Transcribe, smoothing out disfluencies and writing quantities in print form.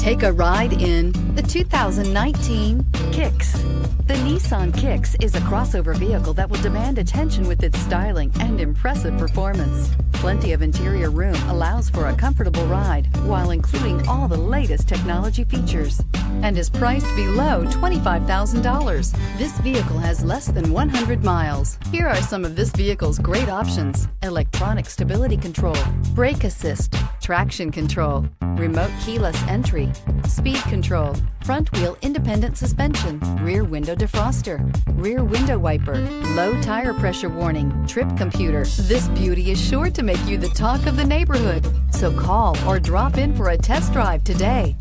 Take a ride in the 2019 Kicks. The Nissan Kicks is a crossover vehicle that will demand attention with its styling and impressive performance. Plenty of interior room allows for a comfortable ride while including all the latest technology features and is priced below $25,000. This vehicle has less than 100 miles. Here are some of this vehicle's great options: electronic stability control, brake assist, traction control, remote keyless entry, speed control, front wheel independent suspension, rear window defroster, rear window wiper, low tire pressure warning, trip computer. This beauty is sure to make you the talk of the neighborhood. So call or drop in for a test drive today.